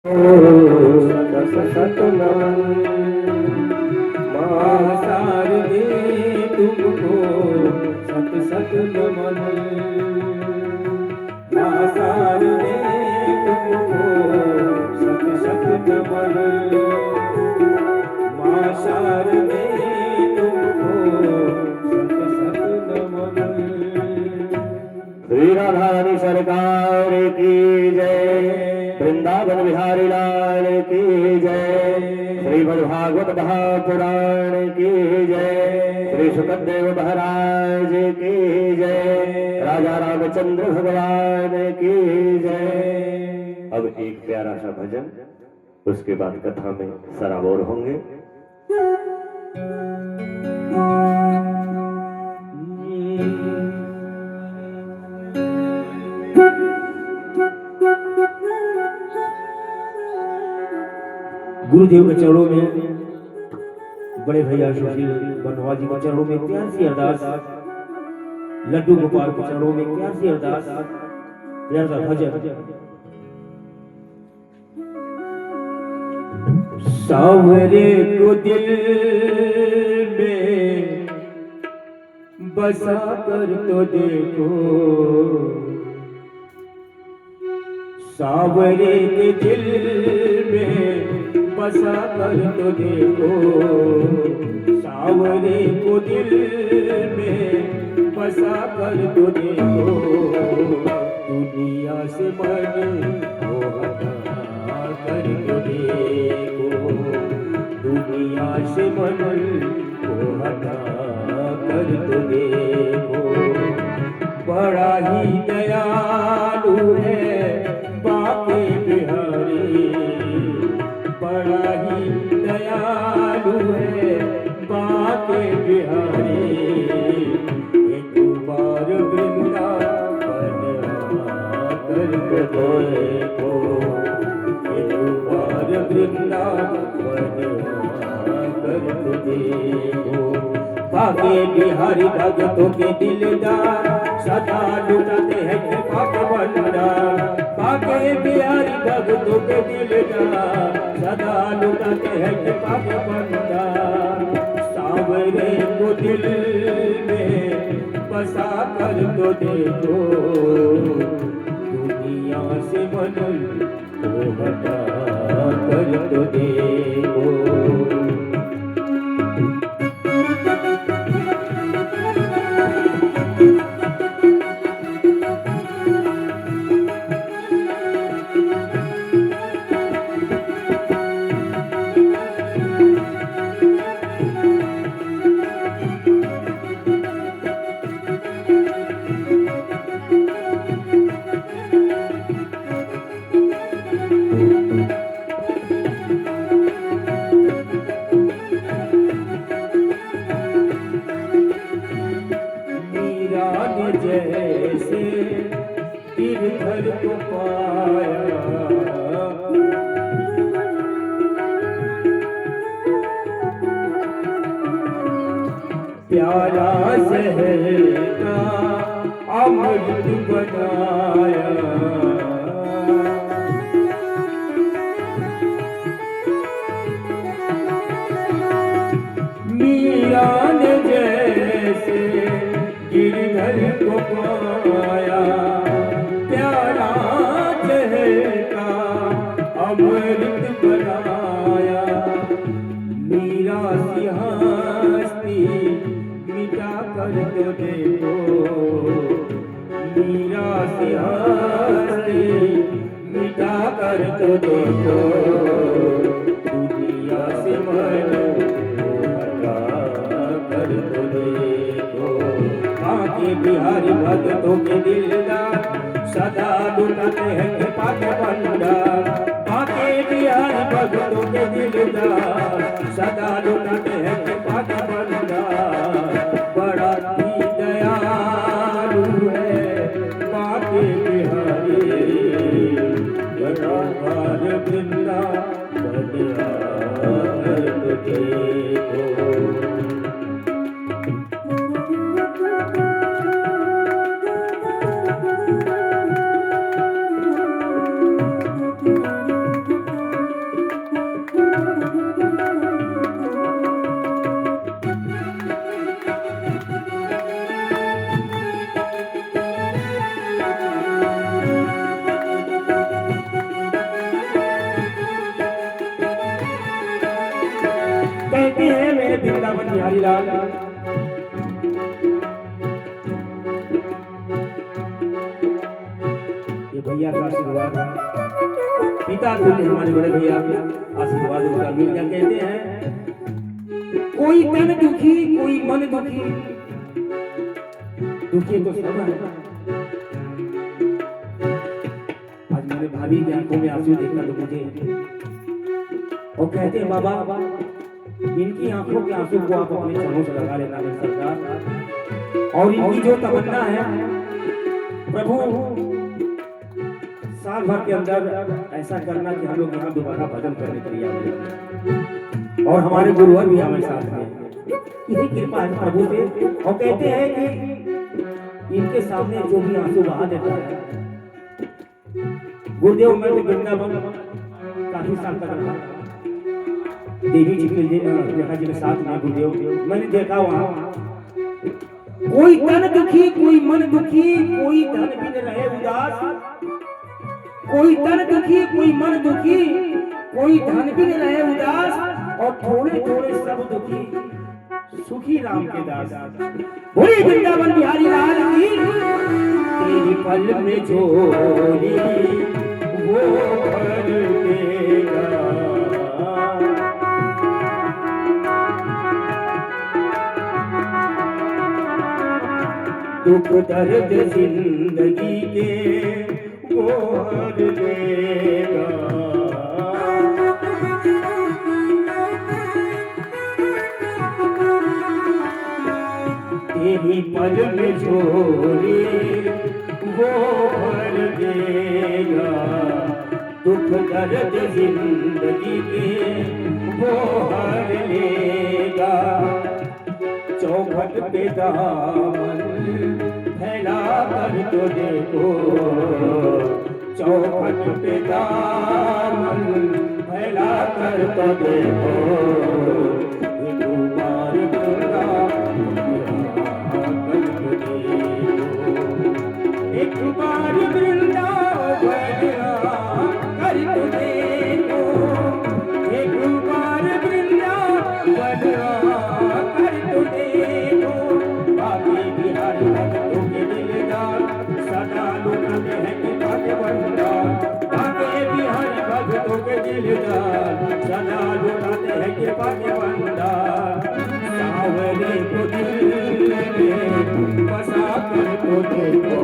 सत सत नमन माँ शारदे तुमको सत सत नमन माँ शारदे तुमको सत सत नमन माँ शारदे तुमको सत सत नमन। श्री राधा रानी सरकार की जय, वृंदावन बिहारी लाल की जय, श्रीमद् भागवत महापुराण की जय, श्री सुखदेव महाराज की जय, राजा रामचंद्र भगवान की जय। अब एक प्यारा सा भजन, उसके बाद कथा में सराबोर होंगे। गुरुदेव के चरणों में, बड़े भैया सुशील बनवा जी के चरणों में प्यार सी अरदास, लड्डू गोपाल के चरणों में प्यार सी अरदास, प्यार सा भजन। सावरे को दिल में बसा कर तो देखो, सावरे के दिल में बसा कर तो देखो, सावरे को दिल में बसा कर तो देखो, दुनिया से मन को हटा कर तो देखो, दुनिया से मन को हटा कर तो देखो, बड़ा ही दयालु है बाके बिहारी, बड़ा ही दयालु है बाके बिहारी, एक बार वृंदावन आकर तो देखो, एक बार वृंदावन आकर तो देखो, बाके बिहारी भगतों के दिलदार सदा लुटाते हैं कृपा का भंडार, बाके बिहारी भगतों के दिलदार सदा लुटाते हैं कृपा का भंडार, सावरे को दिल में बसा कर तो देखो, दुनिया से मन को हटा कर तो देखो। जैसे गिरधर को पाया, प्यारा शहर का अमृत बनाया, मीरा ने जैसे गिरधर को पाया, प्यारा शहर का अमृत बनाया, मीरा सिंहासनी मिटा कर तो देखो, मीरा सिंहासनी मिटा कर तो देखो, दुनिया से मन को हटा कर तो देखो, बाके बिहारी भगतों के दिलदार सदा लुटाते हैं कृपा का भंडार, बाके बिहारी भगतों के दिलदार सदा लुटाते हैं कृपा का भंडार, बड़ा ही दयालु है बाके बिहारी, बड़ा बार वृंदावन आकर तो देखो। वृंदावन बिहारी लाल। ये भैया का आशीर्वाद है, पिता तुल्य हमारे बड़े भैया आशीर्वाद उनका मिल गया। कहते हैं कोई तन दुखी कोई मन दुखी, दुखी तो सब है। आज मेरे भाभी की आंखों में आंसू देखा तो मुझे, और कहते हैं बाबा इनकी आंखों के आंसू को आप अपने चरणों से लगा लेना है सरकार, और इनकी जो तमन्ना है प्रभु साल भर के अंदर ऐसा करना कि हम लोग यहाँ दोबारा भजन करने के लिए आए, और हमारे गुरुवर भी हमारे साथ में। यही कृपा है प्रभु से। और कहते हैं कि इनके सामने जो भी आंसू बहा देता है, गुरुदेव मैं तो वृंदावन काफी साल तक रहा, देवी जी के देखा जी के साथ में गुरुदेव मैंने देखा वहाँ कोई तन दुखी कोई मन दुखी, कोई धन बिन रहे उदास, कोई तन दुखी कोई मन दुखी, कोई धन बिन रहे उदास, और थोड़े थोड़े सब दुखी सुखी राम के दास। बोली वृंदावन बिहारी लाल की। तेरी पल में झोली वो भर देगा, दुख दर्द जिंदगी के वो हर देगा। तेरी पल में झोली वो भर देगा, दुख दर्द जिंदगी के वो हर लेगा। चौखट पे दामन फैला कर तो देखो, चौखट पे दामन फैला कर तो देखो, एक बार वृंदावन कर तो देखो, एक बार वृंदावन कर तो देखो। बाकी बिहारी भक्तों के दिलदार सदा लुटाते हैं कृपा के भंडार, बाकी बिहारी भक्तों के दिलदार सदा लुटाते हैं कृपा के भंडार। सावरे को दिल में बसा कर तो देखो,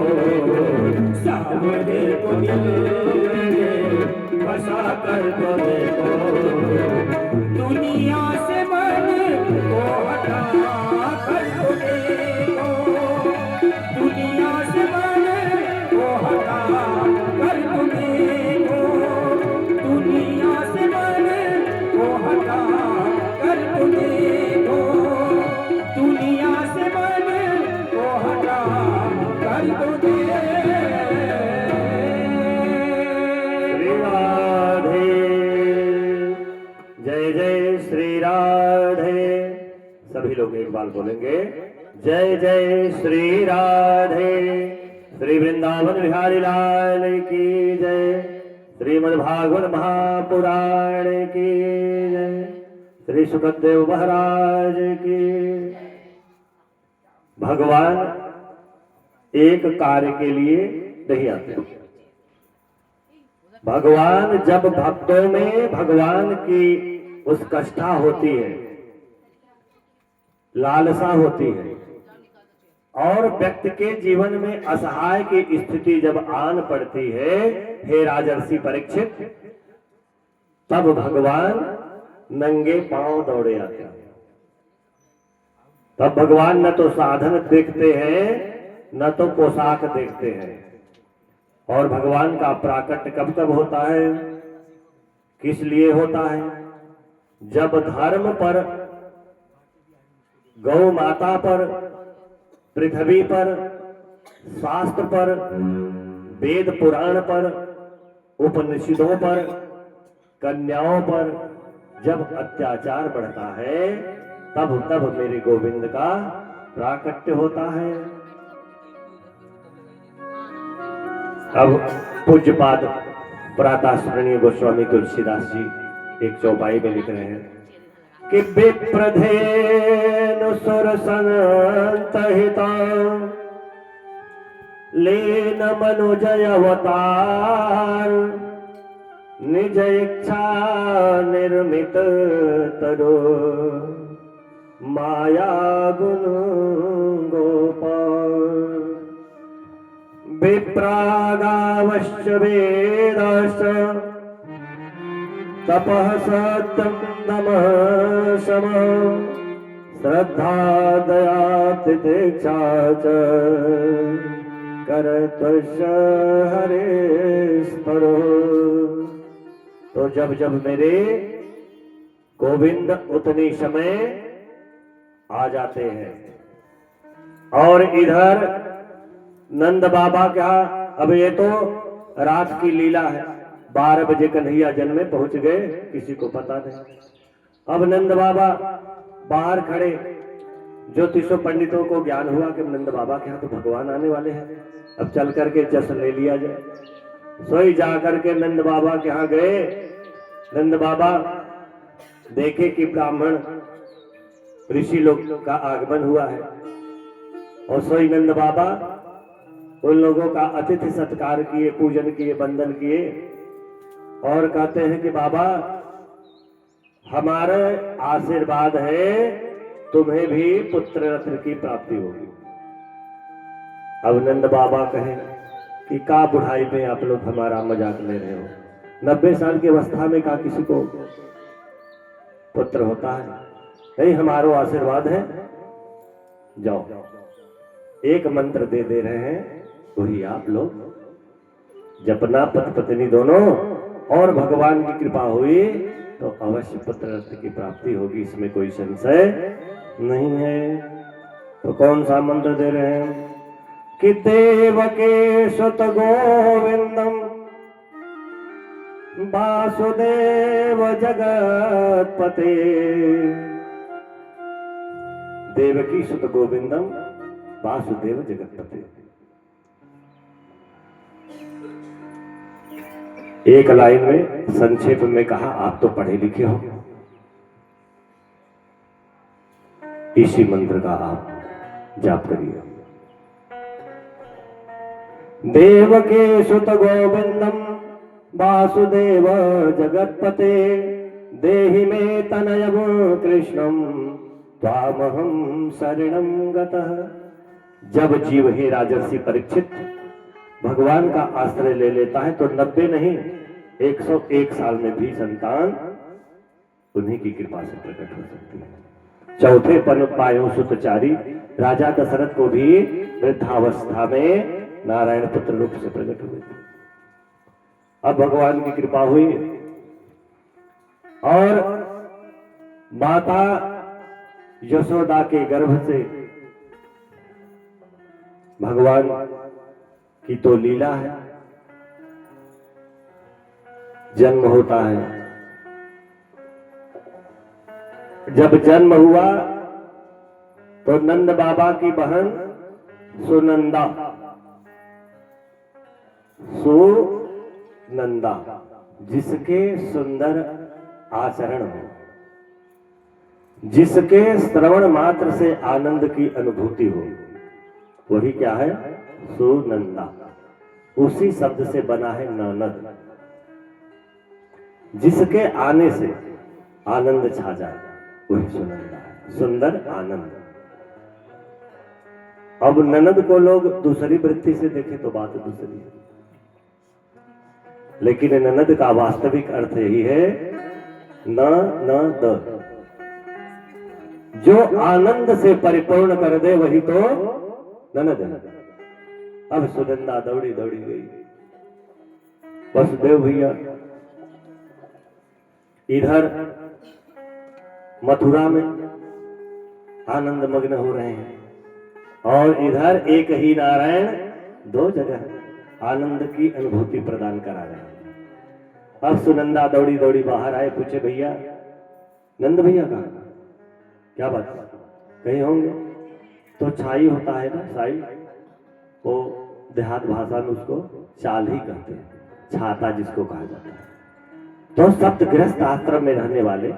सावरे को दिल में बसा कर तो देखो। दुनिया से मन को हटा कर तो देखो, दुनिया से मन को हटा कर तो देखो, दुनिया से मन को हटा कर तो देखो, दुनिया से मन को हटा कर तो देखो। जय जय श्री राधे। सभी लोग एक बार बोलेंगे जय जय श्री राधे। श्री वृंदावन बिहारी लाल की जय, श्रीमद् भागवत महापुराण की जय, श्री सुखदेव महाराज की। भगवान एक कार्य के लिए नहीं आते। भगवान जब भक्तों में भगवान की उत्कष्ठा होती है, लालसा होती है, और व्यक्ति के जीवन में असहाय की स्थिति जब आन पड़ती है, हे राजर्षि परीक्षित, तब भगवान नंगे पांव दौड़े आते हैं। तब भगवान न तो साधन देखते हैं न तो पोशाक देखते हैं। और भगवान का प्राकट्य कब कब होता है, किस लिए होता है? जब धर्म पर, गौ माता पर, पृथ्वी पर, शास्त्र पर, वेद पुराण पर, उपनिषदों पर, कन्याओं पर जब अत्याचार बढ़ता है, तब मेरे गोविंद का प्राकट्य होता है। अब पूज्यपाद प्रातः स्मरणीय गोस्वामी तुलसीदास जी एक चौपाई में लिख रहे हैं, कि विप्रधेनु सुर संतहिता लीन मनुजय अवतार निज इच्छा निर्मित तरो माया गुण गोपाल विप्रागावश्च वेदाश्च तपः सत्यं दमः शमः श्रद्धा दया तितिक्षा च करतस्य हरेस्तरो। तो जब जब मेरे गोविंद उतनी समय आ जाते हैं और इधर नंद बाबा क्या, अब ये तो रात की लीला है, 12 बजे कन्हैया जन्मे पहुंच गए, किसी को पता नहीं। अब नंद बाबा बाहर खड़े, ज्योतिषों पंडितों को ज्ञान हुआ कि नंद बाबा के यहाँ तो भगवान आने वाले हैं, अब चल करके जश्न ले लिया जाए। सोई जा करके नंद बाबा के यहाँ गए। नंद बाबा देखे कि ब्राह्मण ऋषि लोग का आगमन हुआ है और सोई नंद बाबा उन लोगों का अतिथि सत्कार किए, पूजन किए, वंदन किए और कहते हैं कि बाबा हमारा आशीर्वाद है, तुम्हें भी पुत्र रत्न की प्राप्ति होगी। अब नंद बाबा कहे कि का बुढ़ाई में आप लोग हमारा मजाक ले रहे हो, 90 साल की अवस्था में का किसी को पुत्र होता है? नहीं, हमारो आशीर्वाद है, जाओ। एक मंत्र दे रहे हैं, वही आप लोग जपना, पति पत्नी दोनों, और भगवान की कृपा हुई तो अवश्य पुत्र रत्न की प्राप्ति होगी, इसमें कोई संशय नहीं है। तो कौन सा मंत्र दे रहे हैं कि देवके सुत गोविंदम वासुदेव जगतपते। देवकी सुत गोविंदम वासुदेव जगतपते। एक लाइन में संक्षेप में कहा, आप तो पढ़े लिखे हो, इसी मंत्र का आप जाप करिए। देवके सुत गोविंदम वासुदेव जगतपते देहि मे तनयं कृष्णम त्वामहं शरणं गतः। जब जीव हे राजर्षि परीक्षित भगवान का आश्रय ले लेता है तो 90 नहीं 101 साल में भी संतान उन्हीं की कृपा से प्रकट हो सकती है। चौथे पन पायो सुतचारी, राजा दशरथ को भी वृद्धावस्था में नारायण पुत्र रूप से प्रकट हुए थे। अब भगवान की कृपा हुई और माता यशोदा के गर्भ से भगवान की तो लीला है, जन्म होता है। जब जन्म हुआ तो नंद बाबा की बहन सुनंदा, सुनंदा जिसके सुंदर आचरण हो, जिसके श्रवण मात्र से आनंद की अनुभूति हो, वही क्या है? सुनंदा। उसी शब्द से बना है ननद, जिसके आने से आनंद छा जाए, वही सुनंदा है, सुंदर आनंद। अब ननद को लोग दूसरी वृत्ति से देखे तो बात दूसरी है, लेकिन ननद का वास्तविक अर्थ यही है न जो आनंद से परिपूर्ण कर दे वही तो ननद है। अब सुनंदा दौड़ी दौड़ी गई। वसुदेव भैया इधर मथुरा में आनंद मग्न हो रहे हैं और इधर एक ही नारायण दो जगह आनंद की अनुभूति प्रदान करा रहे हैं। अब सुनंदा दौड़ी दौड़ी बाहर आए, पूछे भैया नंद भैया कहाँ? क्या बात है, कहीं होंगे? तो छाई होता है ना, छाई, वो देहात भाषा में उसको चाल ही कहते हैं, छाता जिसको कहा जाता है। तो सप्तगृहस्थ आश्रम में रहने वाले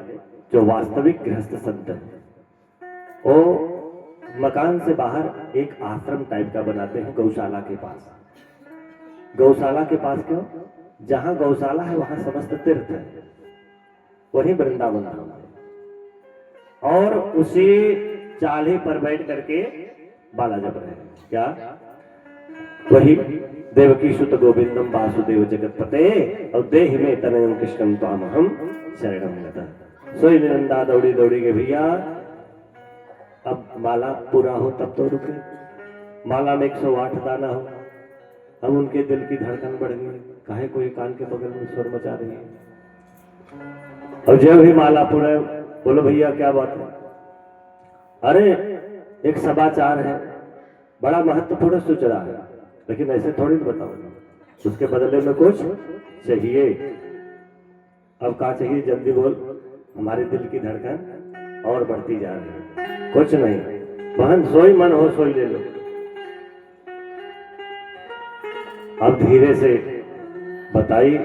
जो वास्तविक गृहस्थ संत है वो मकान से बाहर एक आश्रम टाइप का बनाते हैं गौशाला के पास। गौशाला के पास क्यों? जहां गौशाला है वहां समस्त तीर्थ है, वही वृंदावन धाम है। और उसी चाले पर बैठ करके बाला जप रहे हैं। क्या? वही देवकी सुत गोविंदम वासुदेव जगतपते और देहि में तनयम कृष्णम त्वामहम शरणम गतः। सोई निरंदा दौड़ी दौड़ी के भैया अब माला पूरा हो तब तो रुके। माला में 108 दाना हो। अब उनके दिल की धड़कन बढ़ गई, काहे कोई कान के बगल में स्वर मचा रही है। और जब ही माला पूरा, बोलो भैया क्या बात है? अरे एक समाचार है, बड़ा महत्वपूर्ण सूचना है, लेकिन ऐसे थोड़ी बताओ, उसके बदले में कुछ चाहिए। अब क्या चाहिए? जल्दी बोल। हमारे दिल की धड़कन और बढ़ती जा रही है। कुछ नहीं बहन, सोई मन हो सोई ले लो। अब धीरे से बताइए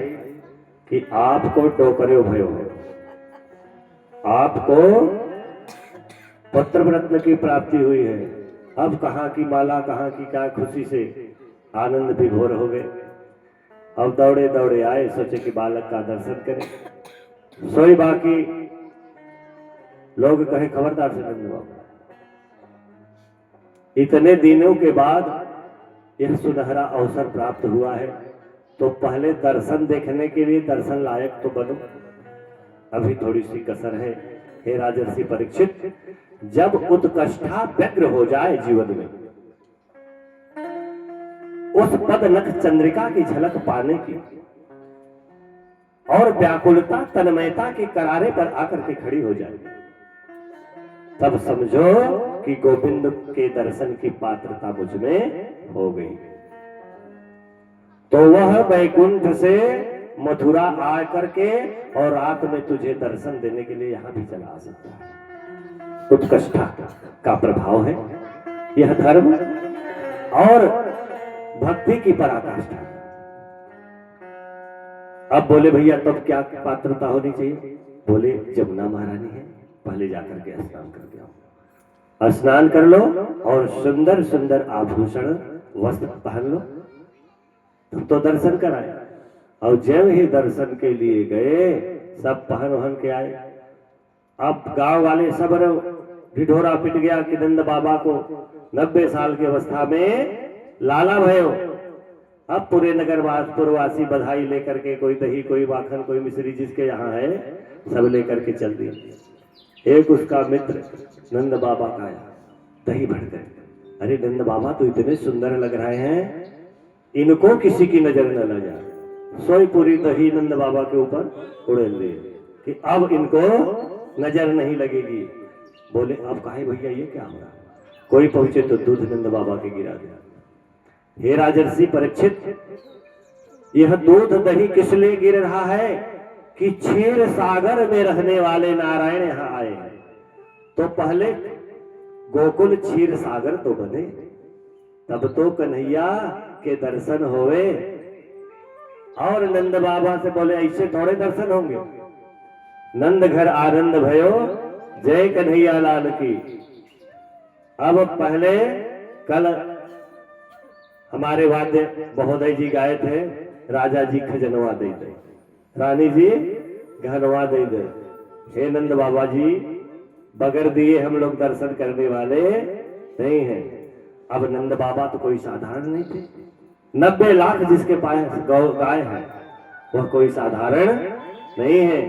कि आपको टोकरे भयो है, आपको पुत्र रत्न की प्राप्ति हुई है। अब कहाँ की माला, कहाँ की क्या खुशी से आनंद विभोर हो गए। अब दौड़े दौड़े आए, सोचे कि बालक का दर्शन करें। सोई बाकी लोग कहे खबरदार से नंद बाबा। इतने दिनों के बाद यह सुनहरा अवसर प्राप्त हुआ है, तो पहले दर्शन देखने के लिए दर्शन लायक तो बनो। अभी थोड़ी सी कसर है। हे राजर्षि परीक्षित, जब उत्कष्ठा व्यग्र हो जाए जीवन में, उस पद नख चंद्रिका की झलक पाने की और व्याकुलता तन्मयता के करारे पर आकर के खड़ी हो जाए, तब समझो कि गोविंद के दर्शन की पात्रता मुझ में हो गई। तो वह वैकुंठ से मथुरा आ करके और रात में तुझे दर्शन देने के लिए यहां भी चला आ सकता है। उत्कष्ठा का प्रभाव है यह धर्म और भक्ति की पराकाष्ठा। अब बोले भैया तब क्या पात्रता होनी चाहिए? बोले जमुना महारानी है, पहले जाकर के स्नान करके आओ। स्नान कर लो और सुंदर सुंदर आभूषण वस्त्र पहन लो, तुम तो दर्शन कराए। और जब ही दर्शन के लिए गए, सब पहन वहन के आए। अब गांव वाले सब ढिढोरा पिट गया कि नंद बाबा को 90 साल की अवस्था में लाला भयो। अब पूरे नगरवासी बधाई लेकर के, कोई दही, कोई माखन, कोई मिश्री, जिसके यहाँ है सब लेकर के चल दिए। एक उसका मित्र नंद बाबा का आया, दही भर गए। अरे नंद बाबा तो इतने सुंदर लग रहे हैं, इनको किसी की नजर न लग जाए। सोई पूरी दही नंद बाबा के ऊपर उड़ेल दे कि अब इनको नजर नहीं लगेगी। बोले अब काहे भैया ये क्या हो रहा? कोई पहुंचे तो दूध नंद बाबा के गिरा दिया। हे राजर्षि परीक्षित, यह दूध दही किस लिए गिर रहा है कि क्षीर सागर में रहने वाले नारायण यहाँ आए हैं। तो पहले गोकुल क्षीर सागर तो बने, तब तो कन्हैया के दर्शन होवे। और नंद बाबा से बोले ऐसे थोड़े दर्शन होंगे। नंद घर आनंद भयो, जय कन्हैया लाल की। अब पहले कल हमारे वाद्य महोदय जी गाए थे, राजा जी खजनवा दे दे, रानी जी घनवा दे दे। हे नंद बाबा जी, बगैर दिए हम लोग दर्शन करने वाले नहीं हैं। अब नंद बाबा तो कोई साधारण नहीं थे। 90 लाख जिसके पास गाय है वह कोई साधारण नहीं है।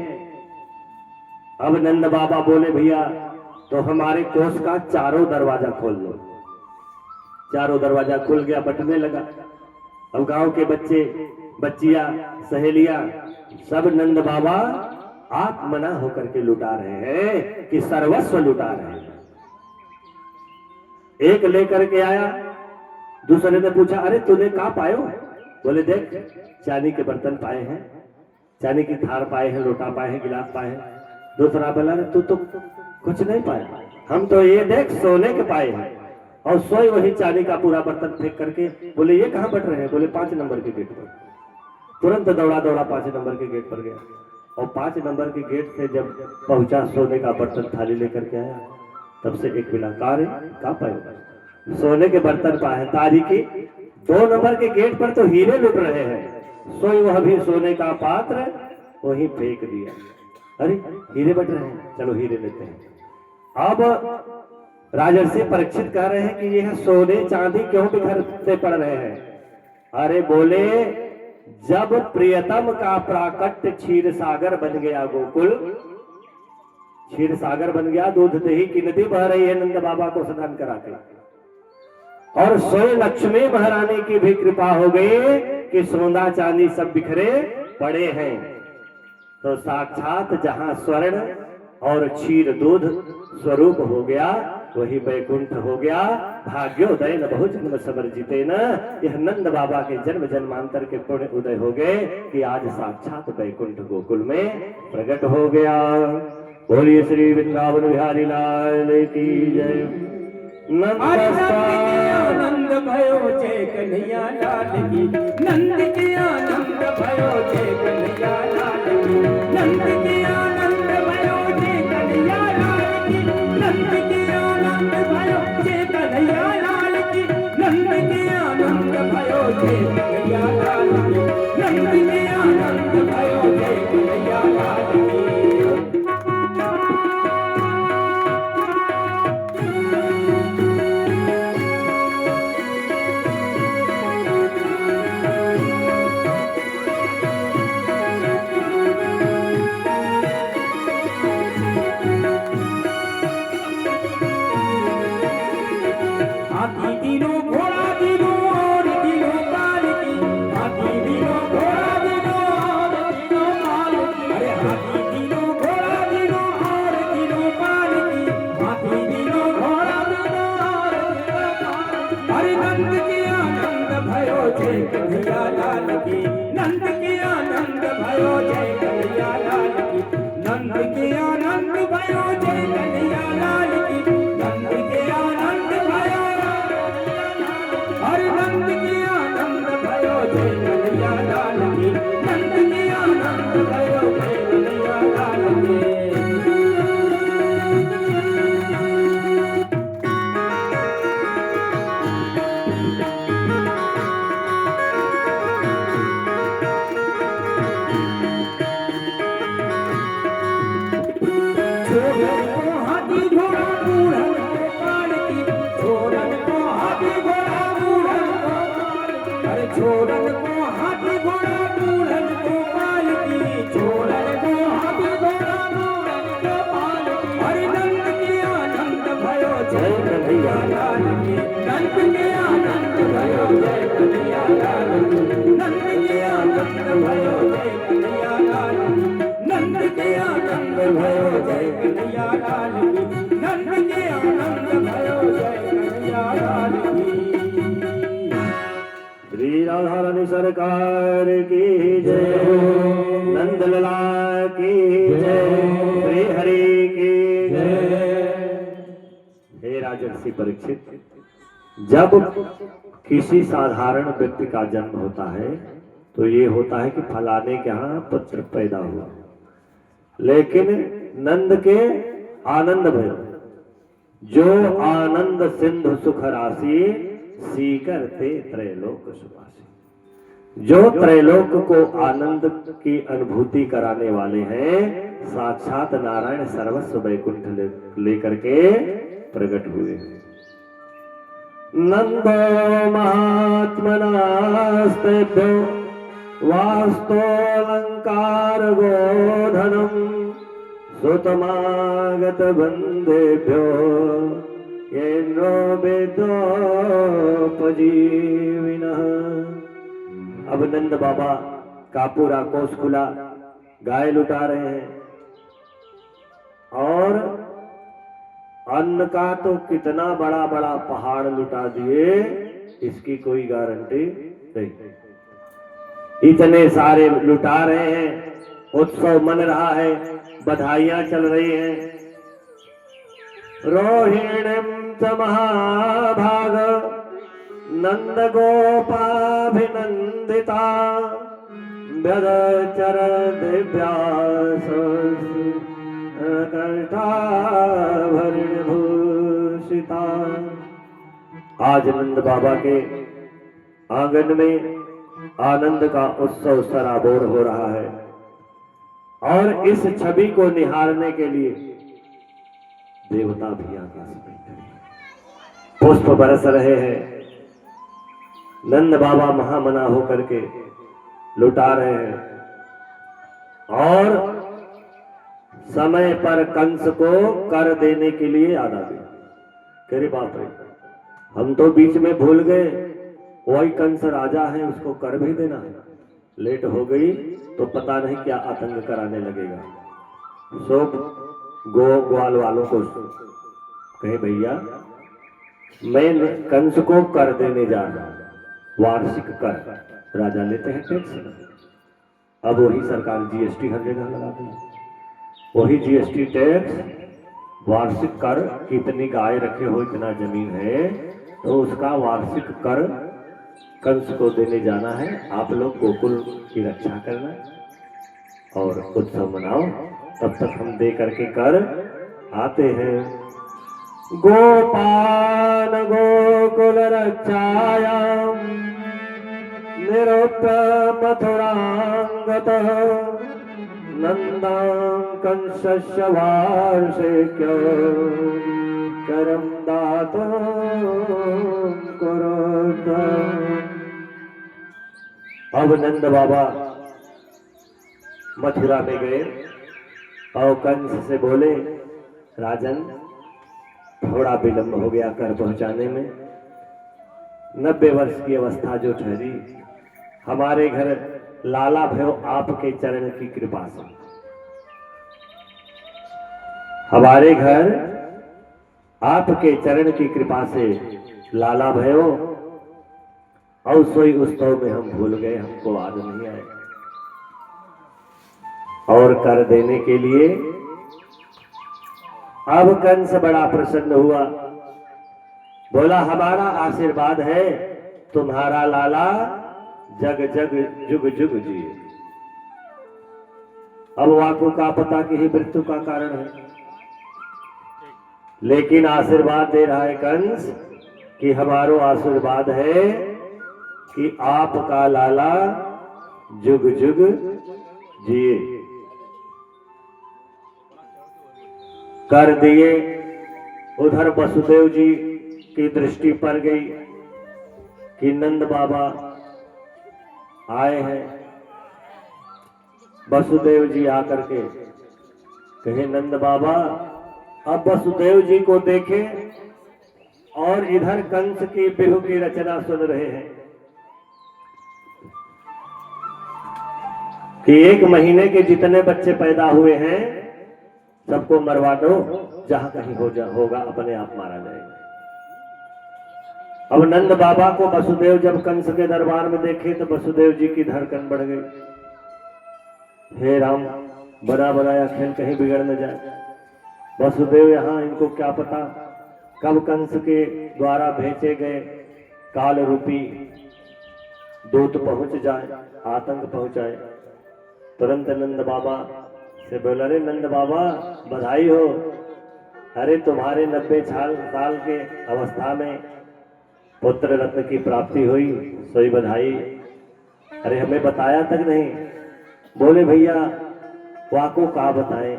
अब नंद बाबा बोले भैया तो हमारे कोष का चारों दरवाजा खोल दो। चारों दरवाजा खुल गया, बटने लगा। अब गांव के बच्चे, बच्चियां, सहेलियां सब नंद बाबा आप मना होकर के लुटा रहे हैं कि सर्वस्व लुटा रहे हैं। एक लेकर के आया, दूसरे ने पूछा अरे तूने कहा पायो? बोले देख चांदी के बर्तन पाए हैं, चांदी की थार पाए हैं, लोटा पाए हैं, गिलास पाए हैं। दूसरा बोला तू तो कुछ नहीं पाया, हम तो ये देख सोने के पाए हैं। और सोई वही चांदी का पूरा बर्तन फेंक करके बोले ये कहाँ बट रहे हैं? बोले 5 नंबर के गेट पर। तुरंत दौड़ा दौड़ा 5 नंबर के गेट पर गया। और 5 नंबर के गेट से जब पहुंचा, सोने का बर्तन थाली लेकर के आया, तब से एक मिला कार का पाए सोने के बर्तन पाए तारीखी। 2 नंबर के गेट पर तो हीरे लुट रहे हैं, सोई वह भी सोने का पात्र वही फेंक दिया। अरे हीरे बट रहे हैं, चलो हीरे लेते हैं। अब राजर्षि परीक्षित कह रहे हैं कि यह सोने चांदी क्यों बिखरते पड़ रहे हैं? अरे बोले, जब प्रियतम का प्राकट्य क्षीर सागर बन गया गोकुल, क्षीर सागर बन गया, दूध दही की नदी बह रही है नंद बाबा को स्नान कराते, और स्वयं लक्ष्मी महारानी की भी कृपा हो गई कि सोना चांदी सब बिखरे पड़े हैं। तो साक्षात जहां स्वर्ण और क्षीर दूध स्वरूप हो गया, वही वैकुंठ हो गया। भाग्योदय न बहुजन्म समर्जिते न, यह नंद बाबा के जन्म जन्मांतर के पुण्य उदय हो गए कि आज साक्षात वैकुंठ गोकुल में प्रकट हो गया। बोलिए श्री वृंदावन बिहारी लाल की जय। नंद भयो जय कन्हैया लाल की, नंद के आनंद भयो जय कन्हैया लाल की, नंद के आनंद भयो जय कन्हैया लाल की, नंद के आनंद भयो जय कन्हैया लाल की, नंद के आनंद भयो जय कन्हैया लाल की, नंद के आनंद भयो जय कन्हैया लाल की। श्री राधा रानी सरकार की जय, नंदलाला की जय, श्री हरि की जय। हे राजर्षि परीक्षित, जब किसी साधारण व्यक्ति का जन्म होता है तो ये होता है कि फलाने के यहाँ पुत्र पैदा हुआ, लेकिन नंद के आनंद भयो, जो आनंद सिंधु सुख राशि, सीकर थे त्रैलोक सुवासी। जो त्रैलोक को आनंद की अनुभूति कराने वाले हैं, साक्षात नारायण सर्वस्व वैकुंठ लेकर के प्रकट हुए। नंदो महात्मनास्तेभ्यो वास्तोलंकार गोधनम, सुतमागत बंदेभ्यो येनो वेदोपजीविनः। अब नंद बाबा का पूरा कोष खुला, गाय लुटा रहे हैं, और अन्न का तो कितना बड़ा बड़ा पहाड़ लुटा दिए, इसकी कोई गारंटी नहीं। इतने सारे लुटा रहे हैं, उत्सव मन रहा है, बधाइयां चल रही हैं। रोहिणीं च महाभाग नंद गोपाभिनंदिता, व्यदचर दिव्यास भूषिता। आज नंद बाबा के आंगन में आनंद का उत्सव सराबोर हो रहा है और इस छवि को निहारने के लिए देवता भी आकाश में पुष्प बरस रहे हैं। नंद बाबा महामना होकर के लुटा रहे हैं और समय पर कंस को कर देने के लिए आदा भी। अरे बाप रे, हम तो बीच में भूल गए, वही कंस राजा है, उसको कर भी देना है। लेट हो गई तो पता नहीं क्या आतंक कराने लगेगा। सब ग्वाल वालों को कहे भैया मैं कंस को कर देने जा रहा हूं, वार्षिक कर राजा लेते हैं टैक्स। अब वही सरकार जीएसटी हर जगह लगाती है, वही जीएसटी टैक्स वार्षिक कर। कितनी गाय रखे हो, इतना जमीन है, तो उसका वार्षिक कर कंस को देने जाना है। आप लोग गोकुल की रक्षा करना और उत्सव मनाओ, तब तक हम दे करके कर आते हैं। गोपाल गोकुल रक्षायाम निरूप्य मथुरांगत नंदां कंसस्य वार्षिक्य करम दातुं कुरुत। अब नंद बाबा मथुरा में गए और कंस से बोले, राजन थोड़ा विलंब हो गया कर पहुंचाने में। 90 वर्ष की अवस्था जो ठहरी, हमारे घर लाला भयो आपके चरण की कृपा से, हमारे घर आपके चरण की कृपा से लाला भयो और सोई उत्सव में हम भूल गए, हमको याद नहीं आए। और कर देने के लिए अब कंस बड़ा प्रसन्न हुआ, बोला हमारा आशीर्वाद है, तुम्हारा लाला जग जग जुग जुग जिए। अब वाकु का पता कि ही मृत्यु का कारण है, लेकिन आशीर्वाद दे रहा है कंस कि हमारो आशीर्वाद है कि आपका लाला जुग जुग जिए। कर दिए। उधर वसुदेव जी की दृष्टि पड़ गई कि नंद बाबा आए हैं। वसुदेव जी आकर के कहे, नंद बाबा। अब वसुदेव जी को देखे और इधर कंस की बिहू की रचना सुन रहे हैं कि 1 महीने के जितने बच्चे पैदा हुए हैं सबको मरवा दो, जहां कहीं होगा अपने आप मारा जाएगा। अब नंद बाबा को वसुदेव जब कंस के दरबार में देखे तो वसुदेव जी की धड़कन बढ़ गई। हे राम, बना बनाया खेल कहीं बिगड़ न जाए। वसुदेव यहाँ, इनको क्या पता कब कंस के द्वारा भेजे गए काल रूपी दूत पहुंच जाए, आतंक पहुंचाए। तुरंत नंद बाबा से बोला, अरे नंद बाबा बधाई हो, अरे तुम्हारे 90 साल के अवस्था में पुत्र रत्न की प्राप्ति हुई, सोई बधाई। अरे हमें बताया तक नहीं। बोले भैया वाको का बताएं,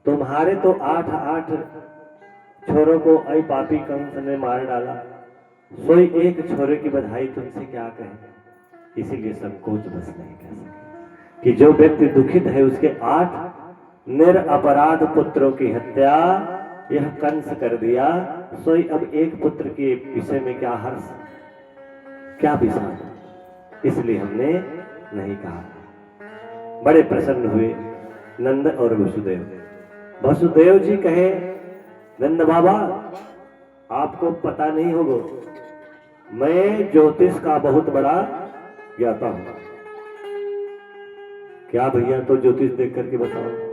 तुम्हारे तो 8 छोरों को ऐ पापी कंस ने मार डाला, सोई एक छोरे की बधाई तुमसे क्या कहें। इसीलिए संकोच बस नहीं कह सके कि जो व्यक्ति दुखित है उसके 8 निरअपराध पुत्रों की हत्या यह कंस कर दिया, सोई अब एक पुत्र के विषय में क्या हर्ष, क्या विषाद। इसलिए हमने नहीं कहा। बड़े प्रसन्न हुए नंद और वसुदेव। वसुदेव जी कहे, नंद बाबा आपको पता नहीं होगा, मैं ज्योतिष का बहुत बड़ा ज्ञाता हूं। क्या भैया, तो ज्योतिष देख करके बताओ।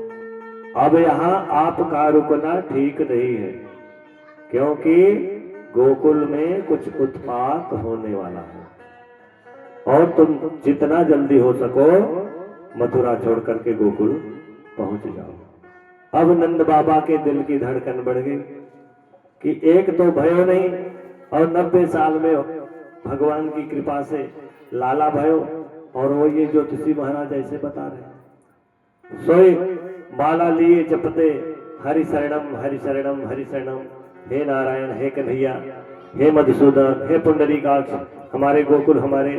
अब यहां आपका रुकना ठीक नहीं है, क्योंकि गोकुल में कुछ उत्पात होने वाला है। और तुम जितना जल्दी हो सको मथुरा छोड़ करके गोकुल पहुंच जाओ। अब नंद बाबा के दिल की धड़कन बढ़ गई कि एक तो भयो नहीं और 90 साल में भगवान की कृपा से लाला भयो, और वो ये ज्योतिषी महाराज ऐसे बता रहे। सोई माला लिए जपते हरि शरणम हरि शरणम हरि शरणम, हे नारायण हे कन्हैया हे मधुसूदन हे पुंडरीकाक्ष, हमारे गोकुल हमारे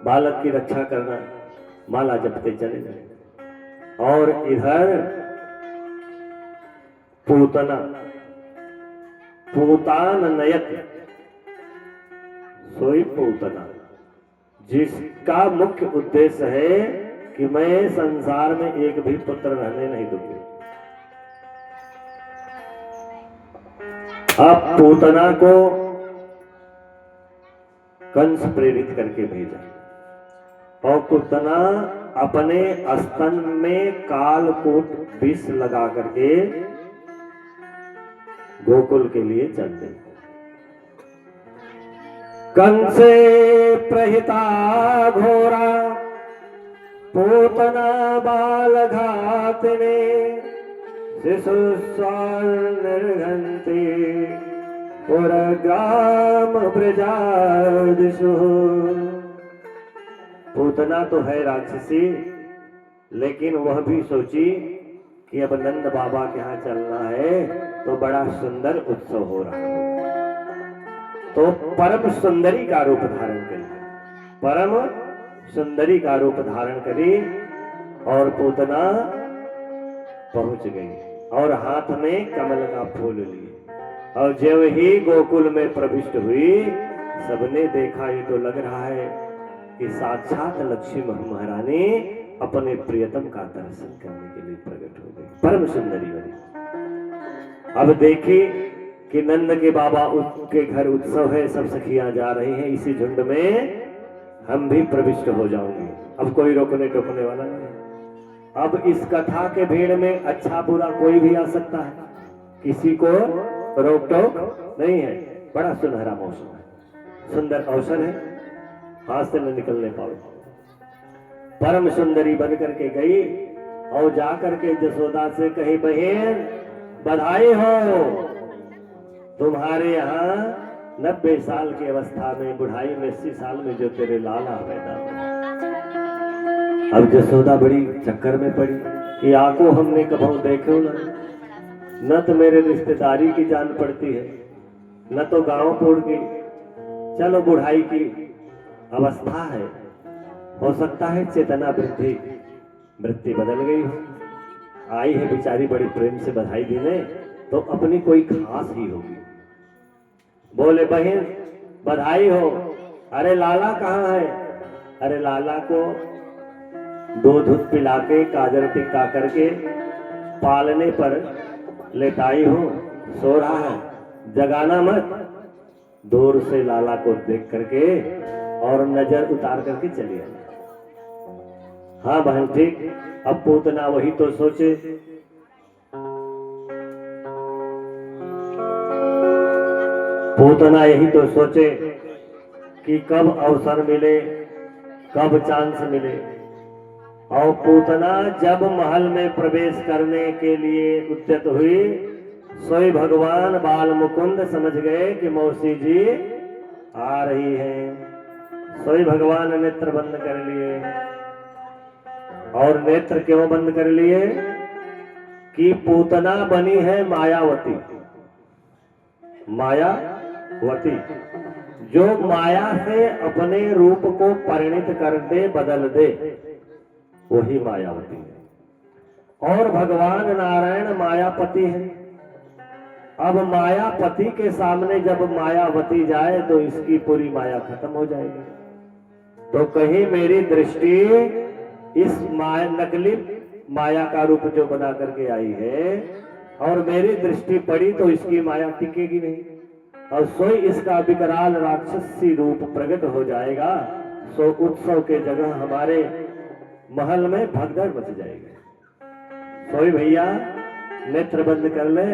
बालक की रक्षा करना, माला जपते चले गए। और इधर पूतना पूतान नयत, सोई पूतना जिसका मुख्य उद्देश्य है कि मैं संसार में एक भी पुत्र रहने नहीं दूंगी। अब पूतना को कंस प्रेरित करके भेजा, और पूतना अपने स्तन में कालकूट विष लगा करके गोकुल के लिए चल गई। कंसे प्रहिता घोरा पूतना बाल घातने, शिशु निर्घंते पुरग्राम ब्रजादिषु। पूतना तो है राक्षसी, लेकिन वह भी सोची कि अब नंद बाबा के यहाँ चलना है तो बड़ा सुंदर उत्सव हो रहा है, तो परम सुंदरी का रूप धारण करी, परम सुंदरी का रूप धारण करी और पूतना पहुंच गई और हाथ में कमल का फूल लिए। और जब ही गोकुल में प्रविष्ट हुई, सबने देखा ये तो लग रहा है कि साक्षात लक्ष्मी महारानी अपने प्रियतम का दर्शन करने के लिए प्रकट हो गई, परम सुंदरी बनी। अब देखिए कि नंद के बाबा के घर उत्सव है, सब सखियां जा रही हैं, इसी झुंड में हम भी प्रविष्ट हो जाओगे। अब कोई रोकने टोकने वाला नहीं। अब इस कथा के भीड़ में अच्छा बुरा कोई भी आ सकता है, किसी को रोक टोक नहीं है। बड़ा सुनहरा मौसम है, सुंदर अवसर है, हाथ से न निकलने पाओ। परम सुंदरी बन करके गई और जाकर के जसोदा से कही, बहन बधाई हो, तुम्हारे यहाँ 90 साल की अवस्था में, बुढ़ाई में 80 साल में जो तेरे लाला पैदा हुए। अब जसोदा बड़ी चक्कर में पड़ी कि आको हमने कभी देखो न तो मेरे रिश्तेदारी की जान पड़ती है, न तो गांव पोड़ की, चलो बुढ़ाई की अवस्था है, हो सकता है चेतना वृत्ति बदल गई हो, आई है बेचारी बड़ी प्रेम से बधाई देने, तो अपनी कोई खास ही होगी। बोले बहन बधाई हो, अरे लाला कहाँ है? अरे लाला को दूध पिला के काजर टिक्का करके पालने पर लेटाई हूं, सो रहा है, जगाना मत। दूर से लाला को देख करके और नजर उतार करके चली आई। हाँ बहन ठीक। अब पूतना वही तो सोचे, पूतना यही तो सोचे कि कब अवसर मिले, कब चांस मिले। और पूतना जब महल में प्रवेश करने के लिए उद्यत हुई, सोई भगवान बाल मुकुंद समझ गए कि मौसी जी आ रही हैं। सोई भगवान नेत्र बंद कर लिए। और नेत्र क्यों बंद कर लिए? कि पूतना बनी है मायावती। मायावती जो माया से अपने रूप को परिणित कर दे, बदल दे, वही मायावती है। और भगवान नारायण मायापति है। अब मायापति के सामने जब मायावती जाए तो इसकी पूरी माया खत्म हो जाएगी। तो कहीं मेरी दृष्टि इस नकली माया का रूप जो बना करके आई है और मेरी दृष्टि पड़ी तो इसकी माया टिकेगी नहीं और सोई इसका विकराल राक्षसी रूप प्रकट हो जाएगा। सो उत्सव के जगह हमारे महल में भगदड़ मच जाएगी। सोई भैया नेत्र बंद कर ले,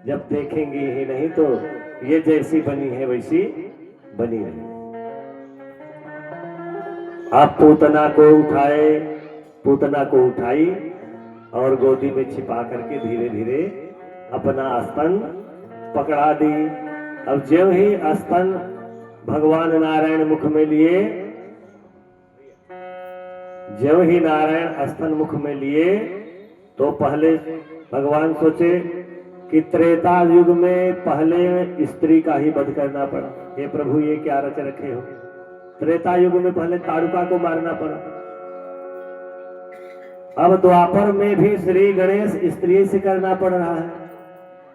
जब देखेंगे ही नहीं तो ये जैसी बनी है वैसी बनी रही। आप पूतना को उठाई और गोदी में छिपा करके धीरे धीरे अपना स्तन पकड़ा दी। अब ज्यों ही स्तन भगवान नारायण मुख में लिए, ज्यों ही नारायण स्तन मुख में लिए, तो पहले भगवान सोचे कि त्रेता युग में पहले स्त्री का ही वध करना पड़ा। हे प्रभु, ये क्या रच रखे हो? त्रेता युग में पहले ताड़ुका को मारना पड़ा। अब द्वापर में भी श्री गणेश स्त्री से करना पड़ रहा है।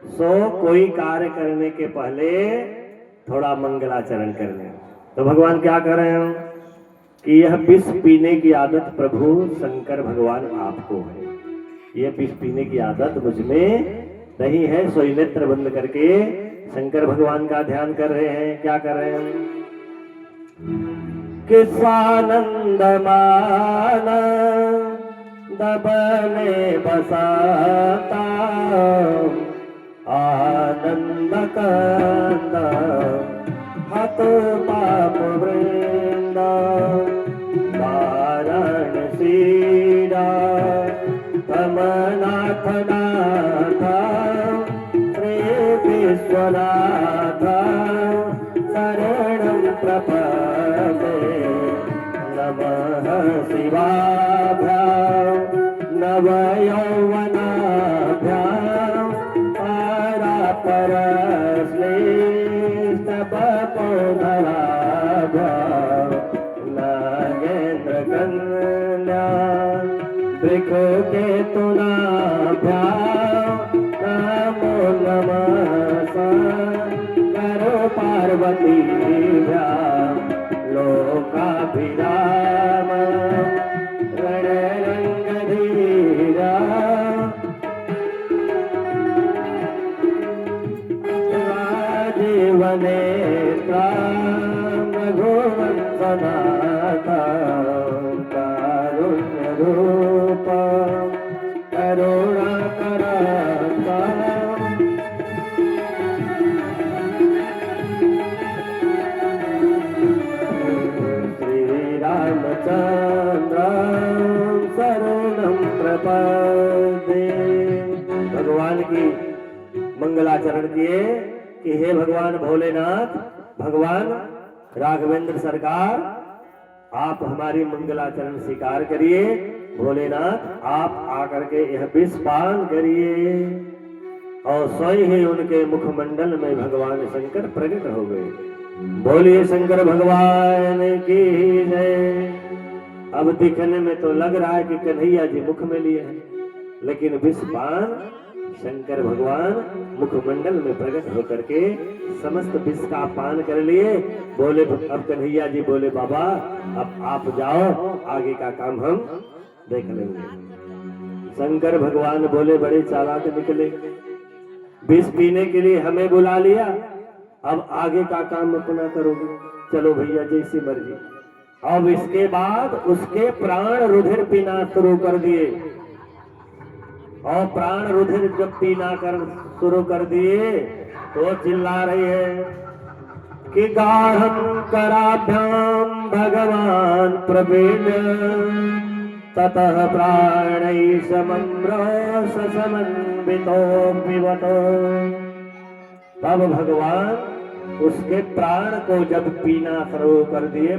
सो कोई कार्य करने के पहले थोड़ा मंगलाचरण करने। तो भगवान क्या कर रहे हैं कि यह विष पीने की आदत प्रभु शंकर भगवान आपको है। यह विष पीने की आदत मुझ में नहीं है। सोई नेत्र बंद करके शंकर भगवान का ध्यान कर रहे हैं। क्या कर रहे हैं? किसानंद मान दबने बसाता आनंद कंद हत पाप वृंद वाराणसी तमनाथ नाथ श्री विश्वनाथ शरणं प्रपदे नमः शिवाभ्यां नवयौवनाभ्यां परापरश्लेष्ठपौधराभ्यां नागेन्द्रकन्या वृको केतुनाभ्यां नमो नमः करो पार्वतीभ्यां लोकाभिराम रणरङ्गधीरा राजीवनेत्रा रघुवंशनाथा कारुण्यरूप करुणाकराता श्रीरामचंद्र शरणं प्रपद्ये। भगवान की मंगलाचरण किए कि हे भगवान भोलेनाथ, भगवान राघवेंद्र सरकार, आप हमारी मंगलाचरण स्वीकार करिए। भोलेनाथ, आप आकर के यह विष पान करिए। और स्वयं ही उनके मुखमंडल में भगवान शंकर प्रकट हो गए। बोलिए शंकर भगवान की जय। अब दिखने में तो लग रहा है कि कन्हैया जी मुख में लिए हैं, लेकिन विष पान शंकर भगवान मुखमंडल में प्रकट होकर के समस्त विष का पान कर लिए। बोले अब कन्हैया जी बोले बाबा अब आप जाओ, आगे का काम हम देख लेंगे। शंकर भगवान बोले बड़े चालाक निकले, विष पीने के लिए हमें बुला लिया, अब आगे का काम अपना करोगे, चलो भैया जैसी मर्जी। अब इसके बाद उसके प्राण रुधिर पीना शुरू कर दिए। और प्राण रुधिर जब पीना शुरू कर दिए तो चिल्ला रही है कि गाढ़ं कराभ्याम भगवान प्रवीण ततः प्राणै समम्रसमन्वितो पिबतो। तब भगवान उसके प्राण को जब पीना शुरू कर दिए,